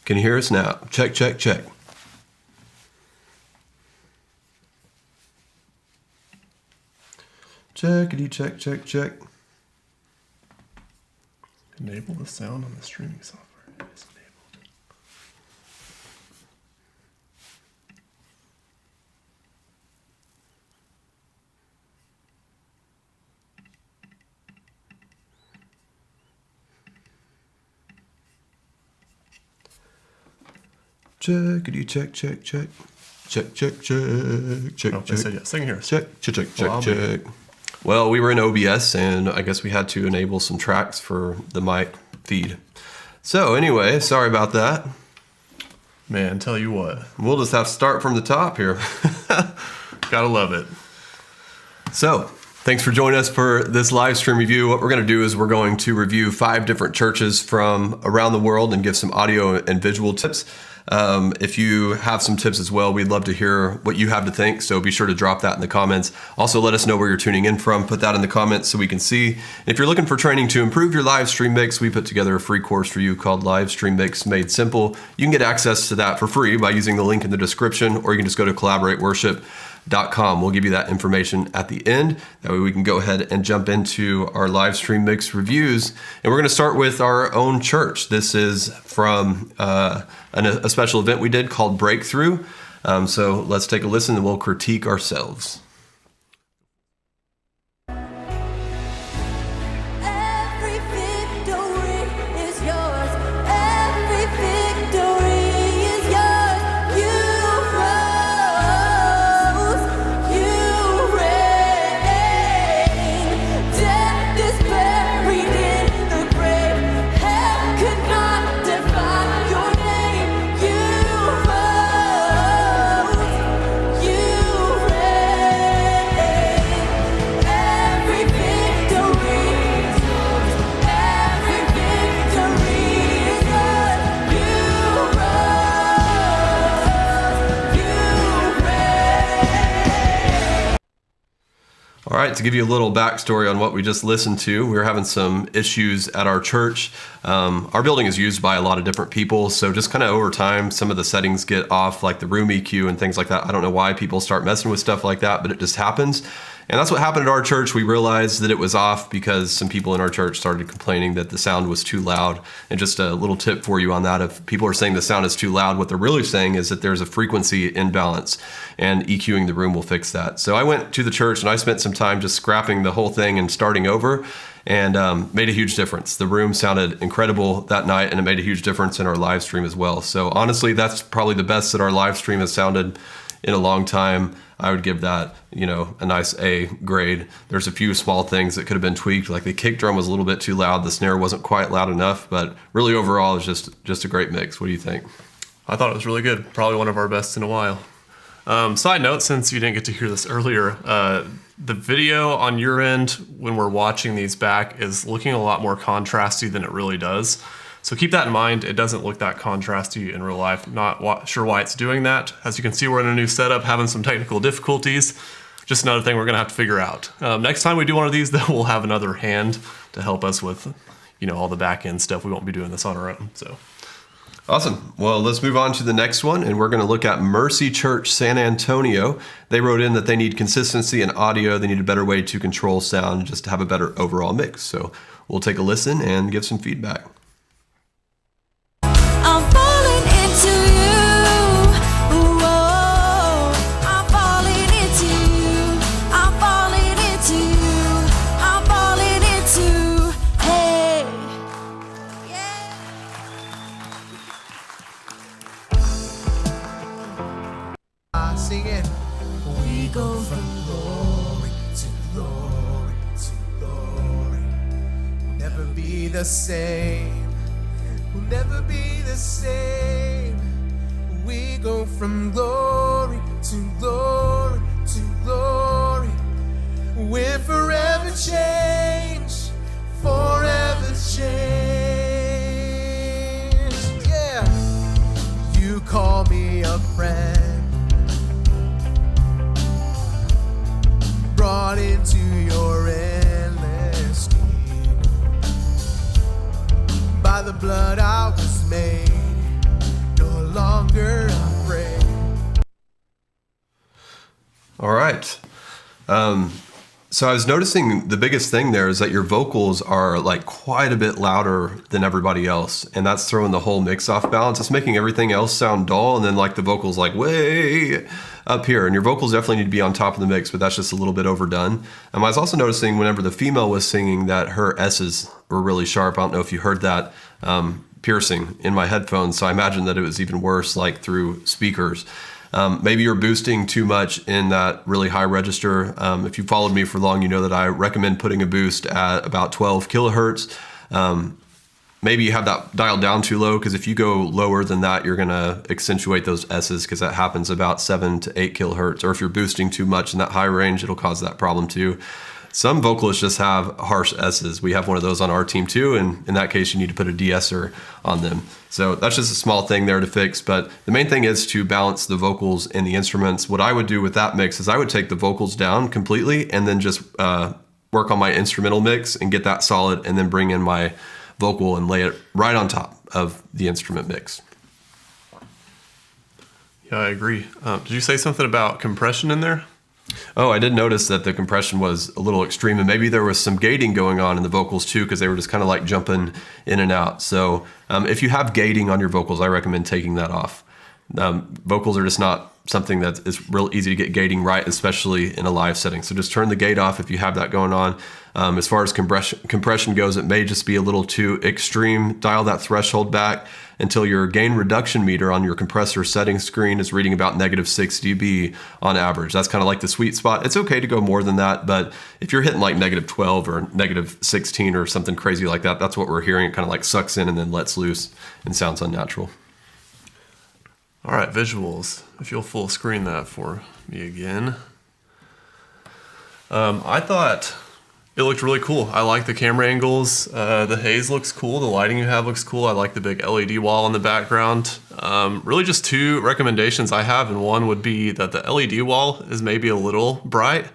Can you hear us now? Check, check, check. Checkity, check, check, check. Enable the sound on the streaming software. It is enabled. Checkity, check, check, check. Check, check, check, check, Oh, check. they said yes. They can hear us. Check, check, check, check, Well, check. Well, we were in OBS, and I guess we had to enable some tracks for the mic feed. So anyway, sorry about that. Man, tell you what. We'll just have to start from the top here. Gotta love it. So, thanks for joining us for this live stream review. What we're going to do is we're going to review 5 different churches from around the world and give some audio and visual tips. If you have some tips as well, we'd love to hear what you have to think. So be sure to drop that in the comments. Also, let us know where you're tuning in from. Put that in the comments so we can see. If you're looking for training to improve your live stream mix, we put together a free course for you called Live Stream Mix Made Simple. You can get access to that for free by using the link in the description, or you can just go to collaborateworship.com. We'll give you that information at the end. That way we can go ahead and jump into our live stream mix reviews. And we're going to start with our own church. This is from a special event we did called Breakthrough. So let's take a listen and we'll critique ourselves. Every victory is yours. Every victory is yours. You rose. You reign. Death is buried in the grave. Hell could not define your name. You rose. You reign. Every victory is yours. Every victory is yours. You rose. You reign. All right, to give you a little backstory on what we just listened to, we were having some issues at our church. Our building is used by a lot of different people, so just kind of over time, some of the settings get off, like the room EQ and things like that. I don't know why people start messing with stuff like that, but it just happens. And that's what happened at our church. We realized that it was off because some people in our church started complaining that the sound was too loud. And just a little tip for you on that, if people are saying the sound is too loud, what they're really saying is that there's a frequency imbalance, and EQing the room will fix that. So I went to the church and I spent some time just scrapping the whole thing and starting over, and made a huge difference. The room sounded incredible that night, and it made a huge difference in our live stream as well. So honestly, that's probably the best that our live stream has sounded in a long time. I would give that, a nice A grade. There's a few small things that could have been tweaked, like the kick drum was a little bit too loud, the snare wasn't quite loud enough, but really overall it's just a great mix. What do you think? I thought it was really good. Probably one of our best in a while. Side note, since you didn't get to hear this earlier, the video on your end when we're watching these back is looking a lot more contrasty than it really does. So keep that in mind. It doesn't look that contrasty in real life. Not sure why it's doing that. As you can see, we're in a new setup, having some technical difficulties. Just another thing we're going to have to figure out. Next time we do one of these, though, we'll have another hand to help us with, all the back end stuff. We won't be doing this on our own. So Awesome. Well, let's move on to the next one, and we're going to look at Mercy Church San Antonio. They wrote in that they need consistency in audio. They need a better way to control sound just to have a better overall mix. So we'll take a listen and give some feedback. I'm falling into you. Whoa. I'm falling into you. I'm falling into you. I'm falling into. Hey. Yeah. Sing it. We go from glory to glory to glory. We'll never be the same. We'll never be the same. We go from glory to glory to glory. We're forever changed, forever changed. Yeah. You call me a friend, brought into your endless scheme. By the blood I was made, longer afraid. All right. So I was noticing the biggest thing there is that your vocals are like quite a bit louder than everybody else. And that's throwing the whole mix off balance. It's making everything else sound dull. And then like the vocals like way up here. And your vocals definitely need to be on top of the mix, but that's just a little bit overdone. I was also noticing whenever the female was singing that her S's were really sharp. I don't know if you heard that piercing in my headphones. So I imagine that it was even worse like through speakers. Maybe you're boosting too much in that really high register. If you followed me for long, you know that I recommend putting a boost at about 12 kilohertz. Maybe you have that dialed down too low, because if you go lower than that, you're going to accentuate those S's, because that happens about 7 to 8 kilohertz. Or if you're boosting too much in that high range, it'll cause that problem too. Some vocalists just have harsh S's. We have one of those on our team too, and in that case, you need to put a de-esser on them. So that's just a small thing there to fix, but the main thing is to balance the vocals and the instruments. What I would do with that mix is I would take the vocals down completely and then just work on my instrumental mix and get that solid, and then bring in my vocal and lay it right on top of the instrument mix. Yeah, I agree. Did you say something about compression in there? Oh, I did notice that the compression was a little extreme, and maybe there was some gating going on in the vocals too, because they were just kind of like jumping in and out. So if you have gating on your vocals, I recommend taking that off. Vocals are just not something that is real easy to get gating right, especially in a live setting. So just turn the gate off if you have that going on. As far as compression goes, it may just be a little too extreme. Dial that threshold back until your gain reduction meter on your compressor settings screen is reading about -6 dB on average. That's kind of like the sweet spot. It's okay to go more than that, but if you're hitting like -12 or -16 or something crazy like that, that's what we're hearing. It kind of like sucks in and then lets loose and sounds unnatural. All right, visuals. If you'll full screen that for me again. I thought it looked really cool. I like the camera angles. The haze looks cool. The lighting you have looks cool. I like the big LED wall in the background. Really just two recommendations I have, and one would be that the LED wall is maybe a little bright.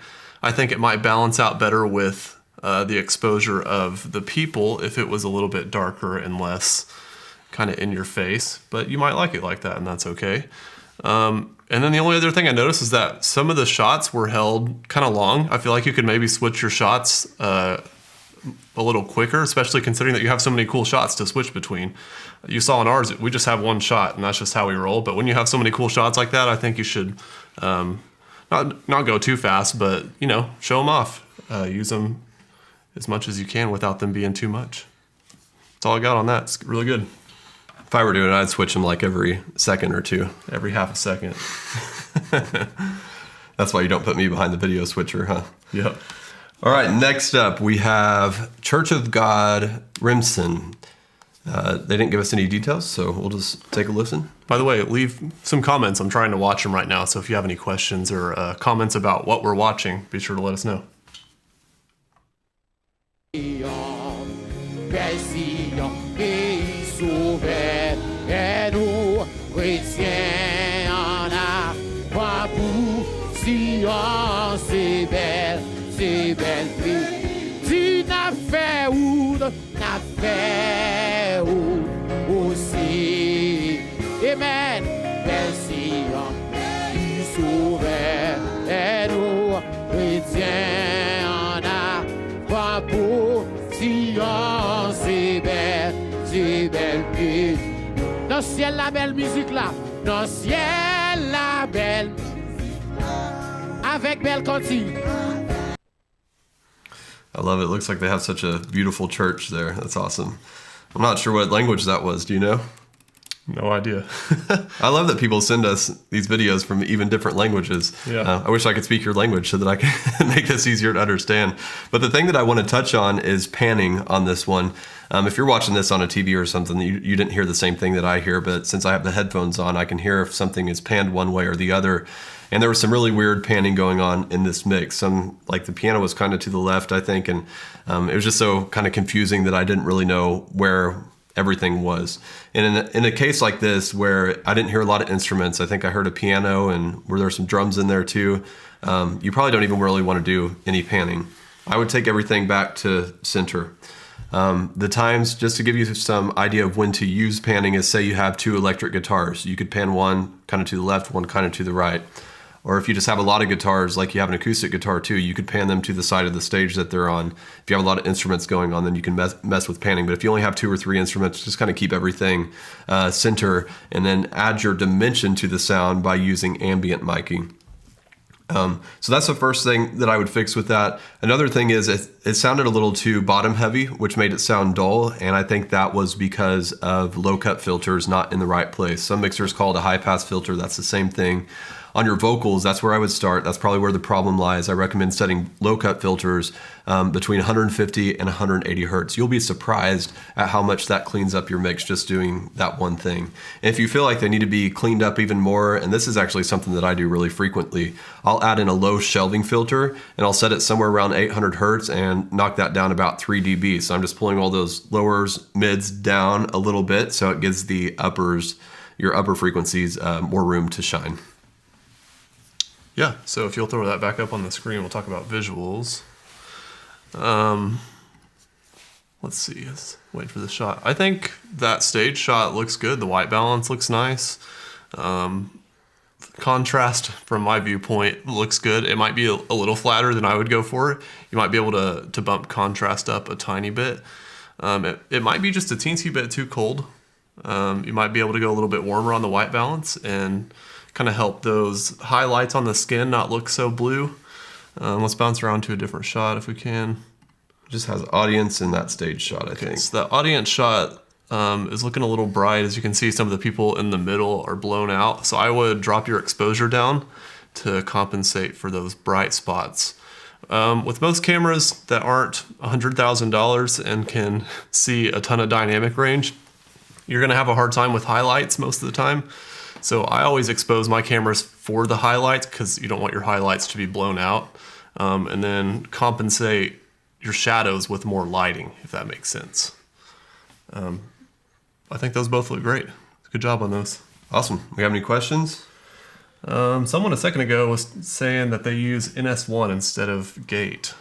I think it might balance out better with the exposure of the people if it was a little bit darker and less kind of in your face, but you might like it like that, and that's okay. And then the only other thing I noticed is that some of the shots were held kind of long. I feel like you could maybe switch your shots a little quicker, especially considering that you have so many cool shots to switch between. You saw in ours, we just have one shot, and that's just how we roll. But when you have so many cool shots like that, I think you should not go too fast, but show them off. Use them as much as you can without them being too much. That's all I got on that. It's really good. If I were doing it, I'd switch them like every second or two. Every half a second. That's why you don't put me behind the video switcher, huh? Yep. All right, next up we have Church of God Remsen. They didn't give us any details, so we'll just take a listen. By the way, leave some comments. I'm trying to watch them right now, so if you have any questions or comments about what we're watching, be sure to let us know. C'est belle vie. Tu n'as fait où aussi. Amen. Belle Sion, tu sauvais. Et nous, chrétiens, on a pas pour Sion. C'est belle vie. Dans le ciel, la belle musique là. Dans le ciel, la belle avec belle cantine. I love it. It looks like they have such a beautiful church there. That's awesome. I'm not sure what language that was. Do you know? No idea. I love that people send us these videos from even different languages. Yeah. I wish I could speak your language so that I can make this easier to understand. But the thing that I want to touch on is panning on this one. If you're watching this on a TV or something, you didn't hear the same thing that I hear, but since I have the headphones on, I can hear if something is panned one way or the other. And there was some really weird panning going on in this mix. Like the piano was kind of to the left, I think, and it was just so kind of confusing that I didn't really know where everything was. And in a case like this where I didn't hear a lot of instruments, I think I heard a piano and were there some drums in there too, you probably don't even really want to do any panning. I would take everything back to center. The times, just to give you some idea of when to use panning, is say you have 2 electric guitars. You could pan one kind of to the left, one kind of to the right. Or if you just have a lot of guitars, like you have an acoustic guitar too, you could pan them to the side of the stage that they're on. If you have a lot of instruments going on, then you can mess with panning. But if you only have 2 or 3 instruments, just kind of keep everything center, and then add your dimension to the sound by using ambient miking. So that's the first thing that I would fix with that. Another thing is it sounded a little too bottom heavy, which made it sound dull. And I think that was because of low cut filters not in the right place. Some mixers call it a high pass filter. That's the same thing. On your vocals, that's where I would start. That's probably where the problem lies. I recommend setting low cut filters between 150 and 180 hertz. You'll be surprised at how much that cleans up your mix just doing that one thing. And if you feel like they need to be cleaned up even more, and this is actually something that I do really frequently, I'll add in a low shelving filter and I'll set it somewhere around 800 hertz and knock that down about 3 dB. So I'm just pulling all those lowers, mids down a little bit so it gives the your upper frequencies more room to shine. Yeah, so if you'll throw that back up on the screen, we'll talk about visuals. Let's see, let's wait for the shot. I think that stage shot looks good. The white balance looks nice. Contrast, from my viewpoint, looks good. It might be a little flatter than I would go for. You might be able to bump contrast up a tiny bit. It might be just a teensy bit too cold. You might be able to go a little bit warmer on the white balance and kind of help those highlights on the skin not look so blue. Let's bounce around to a different shot if we can. Just has audience in that stage shot, I think. So the audience shot is looking a little bright. As you can see, some of the people in the middle are blown out. So I would drop your exposure down to compensate for those bright spots. With most cameras that aren't $100,000 and can see a ton of dynamic range, you're going to have a hard time with highlights most of the time. So I always expose my cameras for the highlights because you don't want your highlights to be blown out. And then compensate your shadows with more lighting, if that makes sense. I think those both look great. Good job on those. Awesome. We have any questions? Someone a second ago was saying that they use NS1 instead of gate.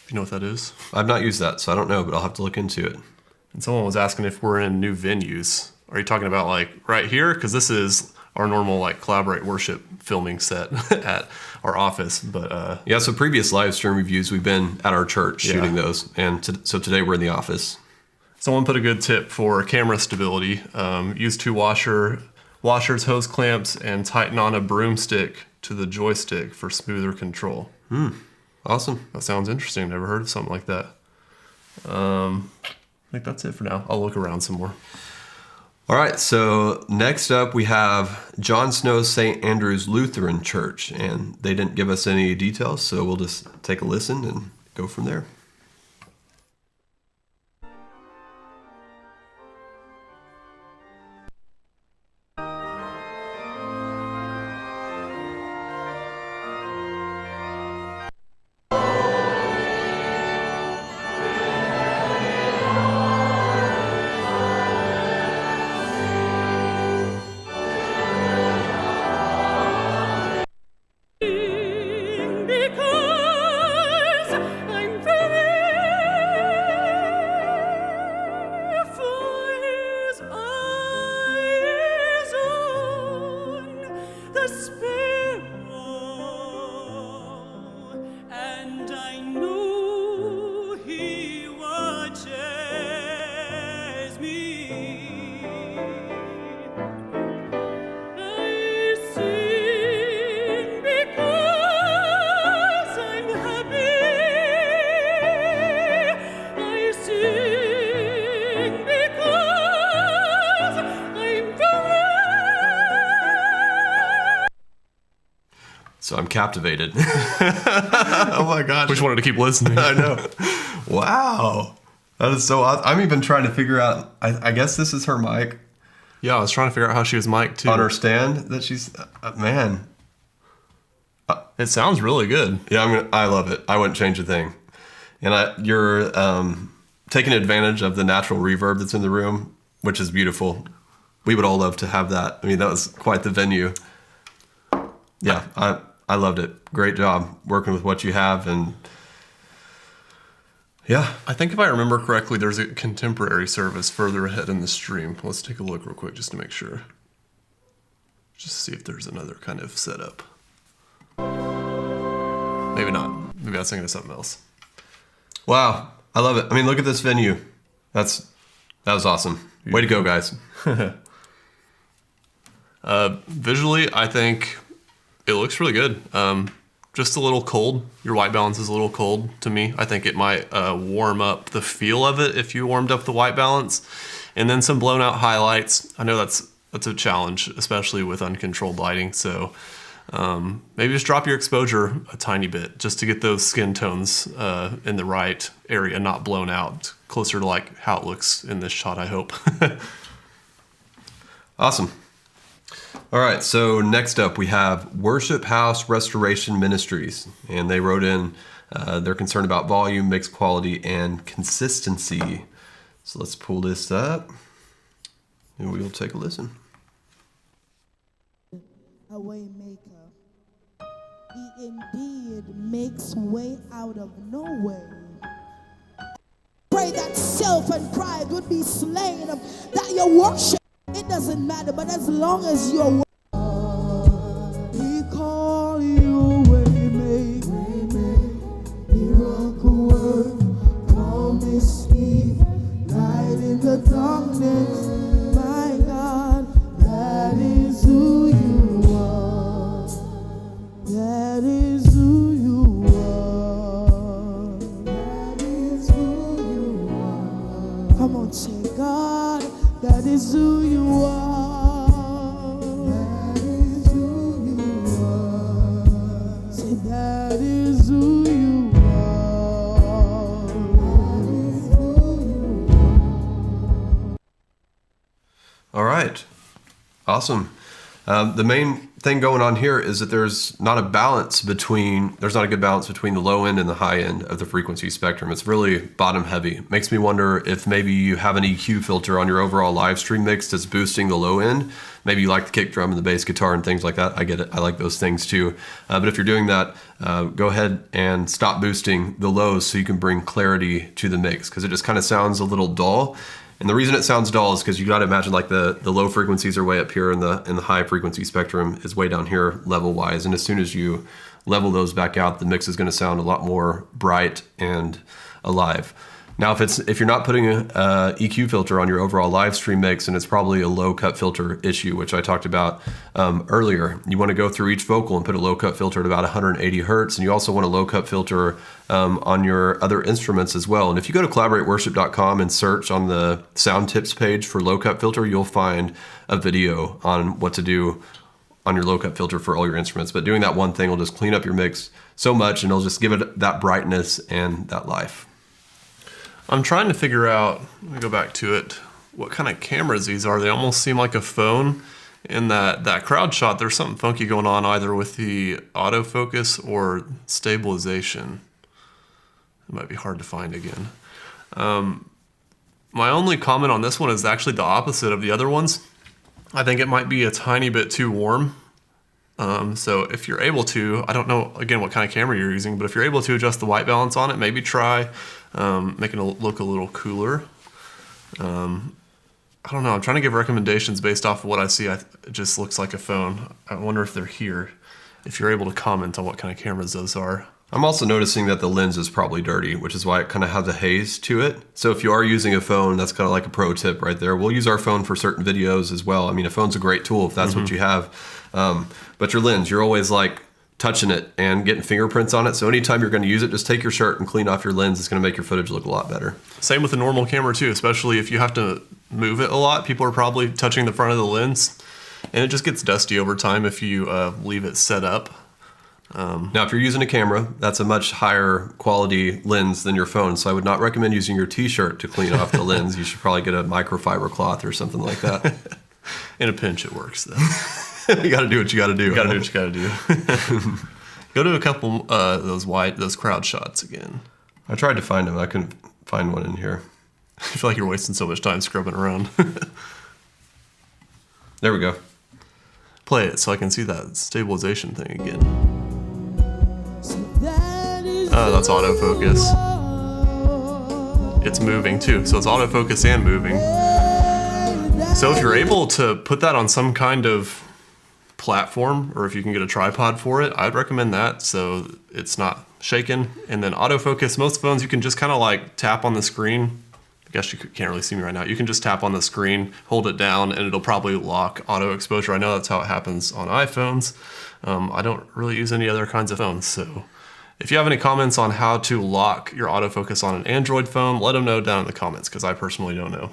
You know what that is? I've not used that, so I don't know, but I'll have to look into it. And someone was asking if we're in new venues. Are you talking about like right here? Because this is our normal like Collaborate Worship filming set at our office. But yeah, so previous live stream reviews, we've been at our church shooting those. And so today we're in the office. Someone put a good tip for camera stability. Use 2 washers, hose clamps, and tighten on a broomstick to the joystick for smoother control. Awesome. That sounds interesting. Never heard of something like that. I think that's it for now. I'll look around some more. All right, so next up we have John Snow St. Andrew's Lutheran Church, and they didn't give us any details, so we'll just take a listen and go from there. Because I'm for his eyes on the sparrow, and I know he watches me. I sing because I'm happy. I sing because I'm glad. So I'm captivated. Oh my gosh. We just wanted to keep listening. I know. Wow. That is so awesome. I'm even trying to figure out, I guess this is her mic Yeah, I was trying to figure out how she was mic'd too. on her stand that she's, man. It sounds really good. Yeah, I love it. I wouldn't change a thing. And you're taking advantage of the natural reverb that's in the room, which is beautiful. We would all love to have that. I mean, that was quite the venue. Yeah, I loved it. Great job working with what you have. And Yeah. I think if I remember correctly, there's a contemporary service further ahead in the stream. Let's take a look real quick just to make sure. Just see if there's another kind of setup. Maybe not. Maybe I was thinking of something else. Wow. I love it. I mean, look at this venue. That was awesome. Way to go, guys. Visually, I think it looks really good. Just a little cold. Your white balance is a little cold to me. I think it might warm up the feel of it if you warmed up the white balance. And then some blown out highlights. I know that's a challenge, especially with uncontrolled lighting. So maybe just drop your exposure a tiny bit just to get those skin tones in the right area, not blown out, closer to like how it looks in this shot, I hope. Awesome. All right, so next up we have Worship House Restoration Ministries, and they wrote in they're concerned about volume, mix quality, and consistency. So let's pull this up, and we'll take a listen. A way maker. He indeed makes way out of no way. Pray that self and pride would be slain, that your worship, it doesn't matter, but as long as you're we call you way make, miracle work, promise keep, light in the darkness, my God, that is who you are, that is who you are, that is who you are. Come on, say God, that is who you are. That is who you are. Say that is who you are. That is who you are. All right. Awesome. The main thing going on here is that there's not a good balance between the low end and the high end of the frequency spectrum. It's really bottom heavy. Makes me wonder if maybe you have an EQ filter on your overall live stream mix that's boosting the low end. Maybe you like the kick drum and the bass guitar and things like that. I get it. I like those things too. But if you're doing that, go ahead and stop boosting the lows so you can bring clarity to the mix, because it just kind of sounds a little dull. And the reason it sounds dull is because you got to imagine like the low frequencies are way up here and the high frequency spectrum is way down here level wise. And as soon as you level those back out, the mix is going to sound a lot more bright and alive. Now, if you're not putting a EQ filter on your overall live stream mix, and it's probably a low cut filter issue, which I talked about earlier, you want to go through each vocal and put a low cut filter at about 180 hertz, and you also want a low cut filter on your other instruments as well. And if you go to collaborateworship.com and search on the sound tips page for low cut filter, you'll find a video on what to do on your low cut filter for all your instruments. But doing that one thing will just clean up your mix so much, and it'll just give it that brightness and that life. I'm trying to figure out, let me go back to it, what kind of cameras these are. They almost seem like a phone. In that crowd shot, there's something funky going on either with the autofocus or stabilization. It might be hard to find again. My only comment on this one is actually the opposite of the other ones. I think it might be a tiny bit too warm. So if you're able to, I don't know, again, what kind of camera you're using, but if you're able to adjust the white balance on it, maybe try making it look a little cooler. I don't know. I'm trying to give recommendations based off of what I see. It just looks like a phone. I wonder if they're here. If you're able to comment on what kind of cameras those are. I'm also noticing that the lens is probably dirty, which is why it kind of has a haze to it. So if you are using a phone, that's kind of like a pro tip right there. We'll use our phone for certain videos as well. I mean, a phone's a great tool if that's what you have. But your lens, you're always like touching it and getting fingerprints on it. So anytime you're going to use it, just take your shirt and clean off your lens. It's going to make your footage look a lot better. Same with a normal camera too, especially if you have to move it a lot. People are probably touching the front of the lens, and it just gets dusty over time if you leave it set up. Now, if you're using a camera, that's a much higher quality lens than your phone. So I would not recommend using your t-shirt to clean off the lens. You should probably get a microfiber cloth or something like that. In a pinch, it works though. You got to do what you got to do. You got to do what you got to do. Go to a couple those crowd shots again. I tried to find them. I couldn't find one in here. I feel like you're wasting so much time scrubbing around. There we go. Play it so I can see that stabilization thing again. That Oh, that's autofocus. it's moving too. So it's autofocus and moving. So if you're able to put that on some kind of platform, or if you can get a tripod for it, I'd recommend that so it's not shaking. And then autofocus, most phones you can just kind of like tap on the screen. I guess you can't really see me right now. You can just tap on the screen, hold it down, and it'll probably lock auto exposure. I know that's how it happens on iPhones. I don't really use any other kinds of phones. So if you have any comments on how to lock your autofocus on an Android phone, let them know down in the comments, because I personally don't know.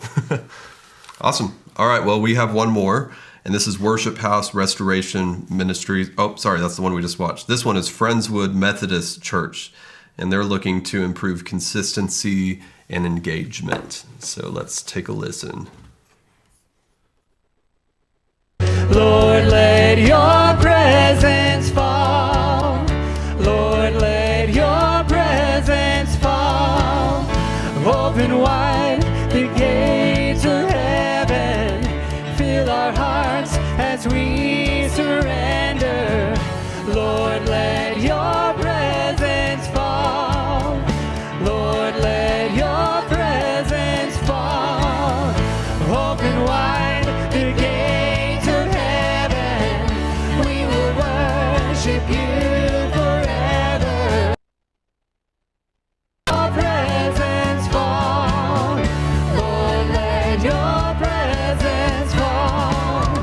Awesome. All right, well, we have one more, and this is Worship House Restoration Ministries. Oh, sorry, that's the one we just watched. This one is Friendswood Methodist Church, and they're looking to improve consistency and engagement. So let's take a listen. Lord, let your presence fall. Lord, let your presence fall. Open wide the gates of heaven. Fill our hearts as we surrender. Lord, let your presence fall. Lord, let your presence fall. Open wide the gates of heaven. We will worship you forever. Your presence fall. Lord, let your presence fall.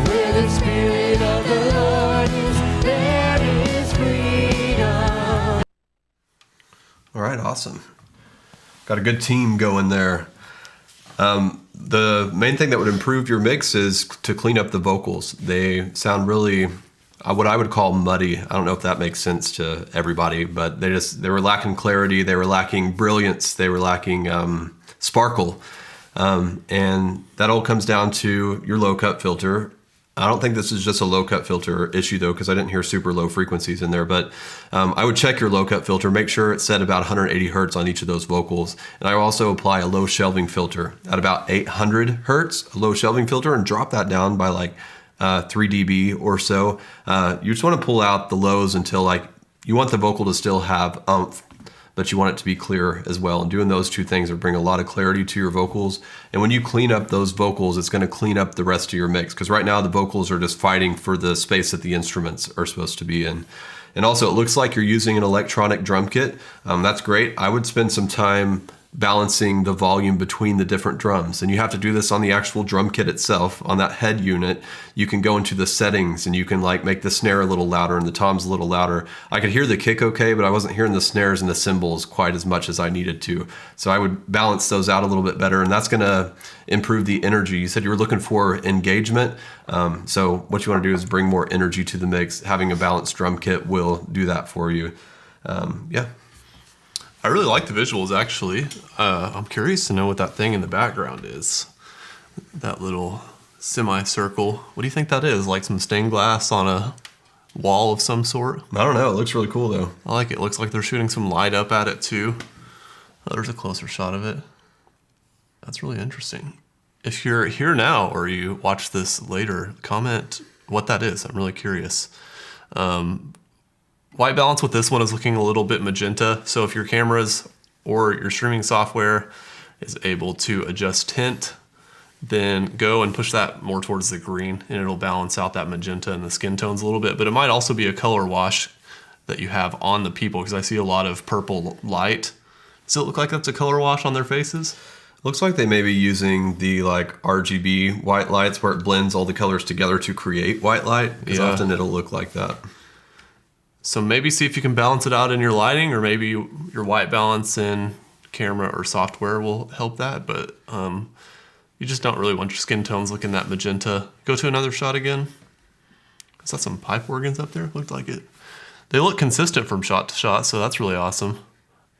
Where the Spirit of the Lord is, there is freedom. All right, awesome. Got a good team going there. The main thing that would improve your mix is to clean up the vocals. They sound really, what I would call muddy. I don't know if that makes sense to everybody, but they were lacking clarity. They were lacking brilliance. They were lacking sparkle. And that all comes down to your low cut filter. I don't think this is just a low cut filter issue though, because I didn't hear super low frequencies in there, but I would check your low cut filter, make sure it's set about 180 hertz on each of those vocals. And I also apply a low shelving filter at about 800 hertz, a low shelving filter, and drop that down by like 3 dB or so. You just want to pull out the lows until like, you want the vocal to still have oomph, but you want it to be clear as well. And doing those two things will bring a lot of clarity to your vocals. And when you clean up those vocals, it's going to clean up the rest of your mix. Because right now the vocals are just fighting for the space that the instruments are supposed to be in. And also it looks like you're using an electronic drum kit. That's great. I would spend some time balancing the volume between the different drums. And you have to do this on the actual drum kit itself. On that head unit, you can go into the settings and you can like make the snare a little louder and the toms a little louder. I could hear the kick okay, but I wasn't hearing the snares and the cymbals quite as much as I needed to. So I would balance those out a little bit better, and that's gonna improve the energy. You said you were looking for engagement. So what you wanna do is bring more energy to the mix. Having a balanced drum kit will do that for you. Yeah. I really like the visuals, actually. I'm curious to know what that thing in the background is. That little semicircle. What do you think that is? Like some stained glass on a wall of some sort? I don't know. It looks really cool though. I like it. It looks like they're shooting some light up at it too. Oh, there's a closer shot of it. That's really interesting. If you're here now or you watch this later, comment what that is. I'm really curious. White balance with this one is looking a little bit magenta. So if your cameras or your streaming software is able to adjust tint, then go and push that more towards the green and it'll balance out that magenta and the skin tones a little bit. But it might also be a color wash that you have on the people, because I see a lot of purple light. Does it look like that's a color wash on their faces? Looks like they may be using the like RGB white lights where it blends all the colors together to create white light, because often it'll look like that. So maybe see if you can balance it out in your lighting, or maybe your white balance in camera or software will help that. But you just don't really want your skin tones looking that magenta. Go to another shot again. Is that some pipe organs up there? Looked like it. They look consistent from shot to shot, so that's really awesome.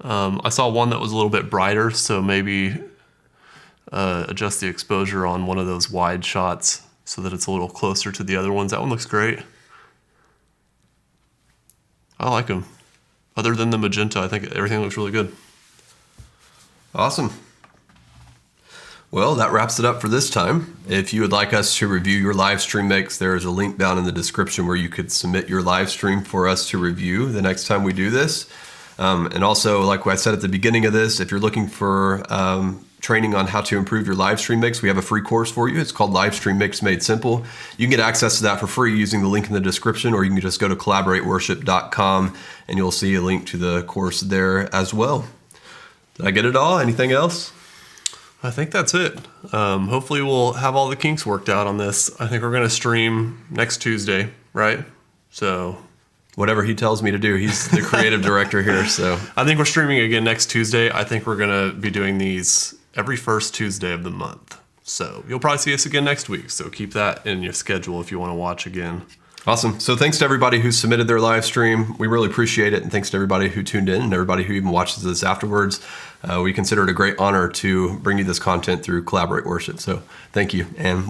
I saw one that was a little bit brighter, so maybe adjust the exposure on one of those wide shots so that it's a little closer to the other ones. That one looks great. I like them. Other than the magenta, I think everything looks really good. Awesome. Well, that wraps it up for this time. If you would like us to review your live stream mix, there is a link down in the description where you could submit your live stream for us to review the next time we do this. And also, like I said at the beginning of this, if you're looking for training on how to improve your live stream mix, we have a free course for you. It's called Live Stream Mix Made Simple. You can get access to that for free using the link in the description, or you can just go to collaborateworship.com and you'll see a link to the course there as well. Did I get it all? Anything else? I think that's it. Hopefully we'll have all the kinks worked out on this. I think we're going to stream next Tuesday, right? So Whatever he tells me to do. He's the creative director here, so. I think we're streaming again next Tuesday. I think we're going to be doing these every first Tuesday of the month. So you'll probably see us again next week. So keep that in your schedule if you want to watch again. Awesome. So thanks to everybody who submitted their live stream. We really appreciate it. And thanks to everybody who tuned in and everybody who even watches this afterwards. We consider it a great honor to bring you this content through Collaborate Worship. So thank you. And